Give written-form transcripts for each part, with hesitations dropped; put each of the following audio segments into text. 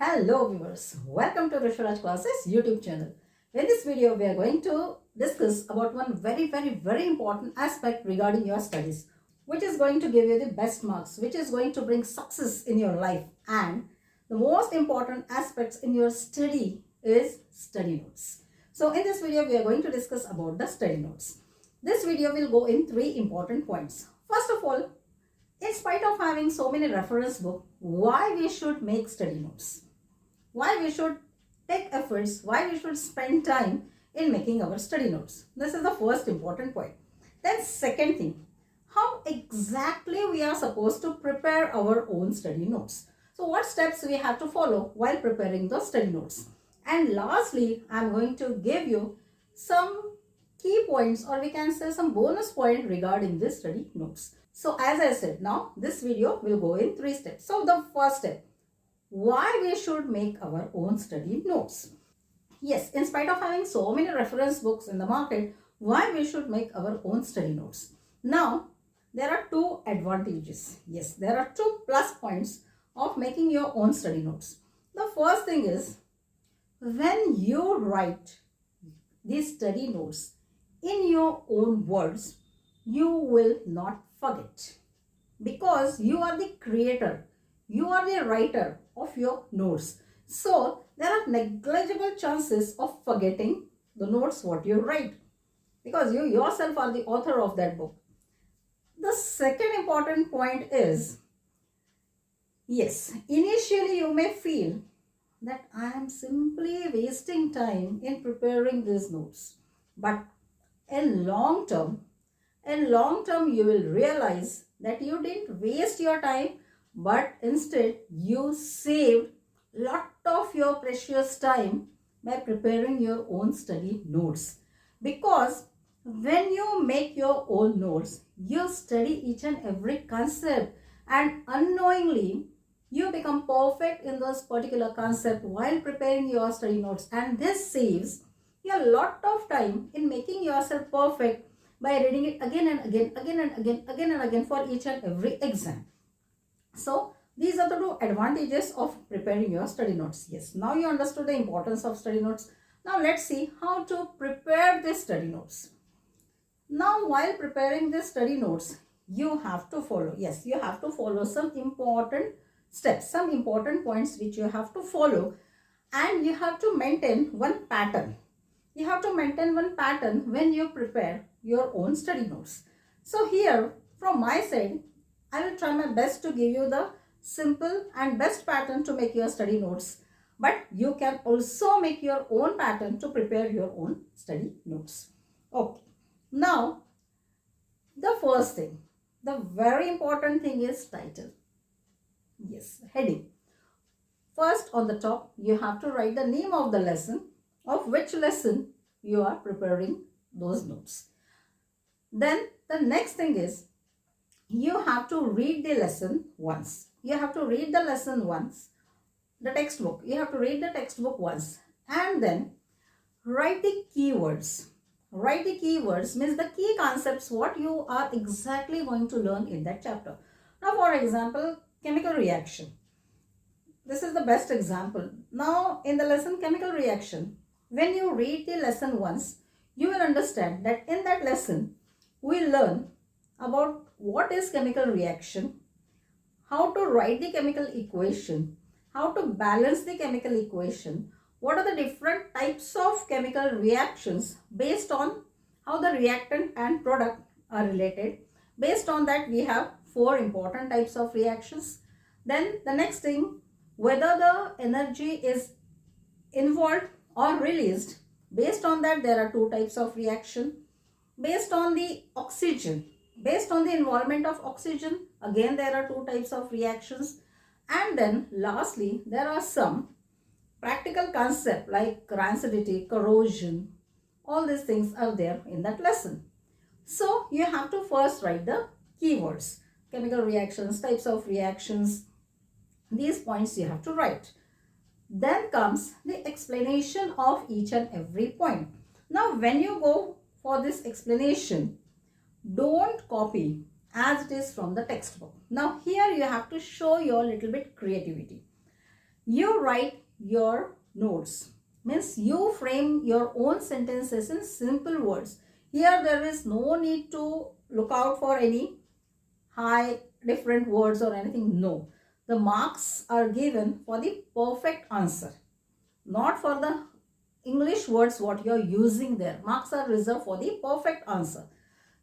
Hello viewers, welcome to VrushuRaj classes YouTube channel. In this video, we are going to discuss about one very important aspect regarding your studies, which is going to give you the best marks, which is going to bring success in your life, and the most important aspects in your study is study notes. So in this video, we are going to discuss about the study notes. This video will go in three important points. First of all, in spite of having so many reference books, why we should make study notes, why we should take efforts, why we should spend time in making our study notes. This is the first important point. Then second thing, how exactly we are supposed to prepare our own study notes. So what steps we have to follow while preparing those study notes. And lastly, I am going to give you some key points, or we can say some bonus point regarding this study notes. So as I said, now this video will go in three steps. So the first step, why we should make our own study notes. Yes, in spite of having so many reference books in the market, why we should make our own study notes. Now, there are two advantages. Yes, there are two plus points of making your own study notes. The first thing is, when you write these study notes in your own words, you will not forget, because you are the creator, you are the writer of your notes. So there are negligible chances of forgetting the notes what you write, because you yourself are the author of that book. The second important point is, yes, initially you may feel that I am simply wasting time in preparing these notes, but in long term you will realize that you didn't waste your time, but instead you saved lot of your precious time by preparing your own study notes. Because when you make your own notes, you study each and every concept, and unknowingly you become perfect in those particular concept while preparing your study notes, and this saves you a lot of time in making yourself perfect by reading it again and again for each and every exam. So these are the two advantages of preparing your study notes. Yes, now you understood the importance of study notes. Now let's see how to prepare the study notes. Now while preparing the study notes, you have to follow, yes, you have to follow some important steps, some important points which you have to follow, and you have to maintain one pattern. You have to maintain one pattern when you prepare your own study notes. So here from my side, I will try my best to give you the simple and best pattern to make your study notes. But you can also make your own pattern to prepare your own study notes. Okay. Now, the first thing, the very important thing is title. Yes, heading. First, on the top, you have to write the name of the lesson, of which lesson you are preparing those notes. Then the next thing is, you have to read the lesson once. You have to read the lesson once, the textbook. You have to read the textbook once, and then write the keywords. Write the keywords means the key concepts what you are exactly going to learn in that chapter. Now for example, chemical reaction. This is the best example. Now in the lesson chemical reaction, when you read the lesson once, you will understand that in that lesson we learn about what is chemical reaction, how to write the chemical equation, how to balance the chemical equation, what are the different types of chemical reactions based on how the reactant and product are related. Based on that, we have four important types of reactions. Then the next thing, whether the energy is involved or released. Based on that, there are two types of reaction. Based on the oxygen, based on the involvement of oxygen, again there are two types of reactions. And then lastly, there are some practical concepts like rancidity, corrosion, all these things are there in that lesson. So you have to first write the keywords, chemical reactions, types of reactions, these points you have to write. Then comes the explanation of each and every point. Now when you go for this explanation, don't copy as it is from the textbook. Now here you have to show your little bit creativity. You write your notes. Means you frame your own sentences in simple words. Here there is no need to look out for any high different words or anything. No. The marks are given for the perfect answer, not for the English words what you are using there. Marks are reserved for the perfect answer.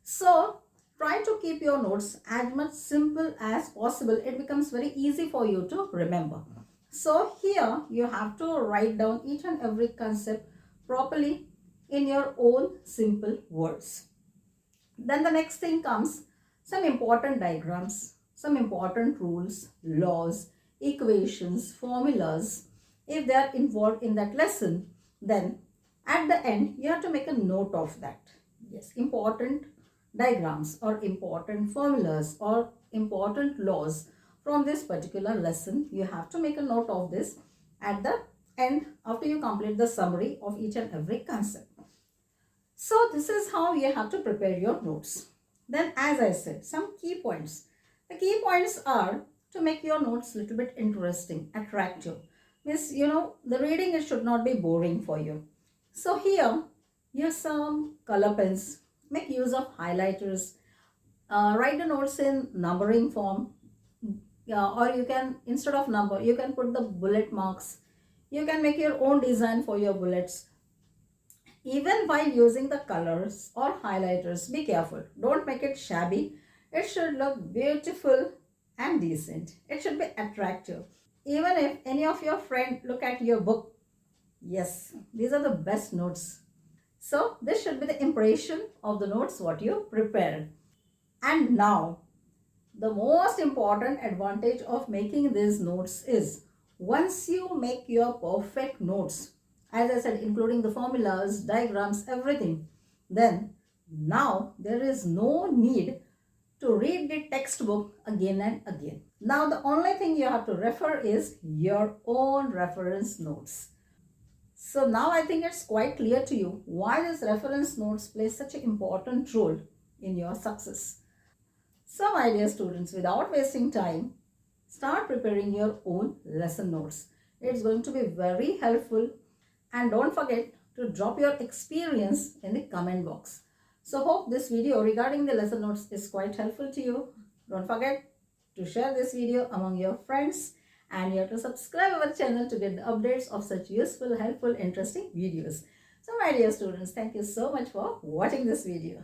So try to keep your notes as much simple as possible. It becomes very easy for you to remember. So here you have to write down each and every concept properly in your own simple words. Then the next thing comes some important diagrams, some important rules, laws, equations, formulas. If they are involved in that lesson, then at the end you have to make a note of that. Yes, important diagrams or important formulas or important laws from this particular lesson. You have to make a note of this at the end after you complete the summary of each and every concept. So this is how you have to prepare your notes. Then as I said, some key points. The key points are to make your notes a little bit interesting, attractive. Means, the reading it should not be boring for you. So here, use some color pens. Make use of highlighters. Write the notes in numbering form. Or you can, instead of number, you can put the bullet marks. You can make your own design for your bullets. Even while using the colors or highlighters, be careful. Don't make it shabby. It should look beautiful and decent. It should be attractive. Even if any of your friends look at your book, yes, these are the best notes. So this should be the impression of the notes what you prepared. And now, the most important advantage of making these notes is once you make your perfect notes, as I said, including the formulas, diagrams, everything, then now there is no need to read the textbook again and again. Now the only thing you have to refer is your own reference notes. So now I think it's quite clear to you why these reference notes play such an important role in your success. So my dear students, without wasting time, start preparing your own lesson notes. It's going to be very helpful, and don't forget to drop your experience in the comment box. So hope this video regarding the lesson notes is quite helpful to you. Don't forget to share this video among your friends, and you have to subscribe our channel to get the updates of such useful, helpful, interesting videos. So my dear students, thank you so much for watching this video.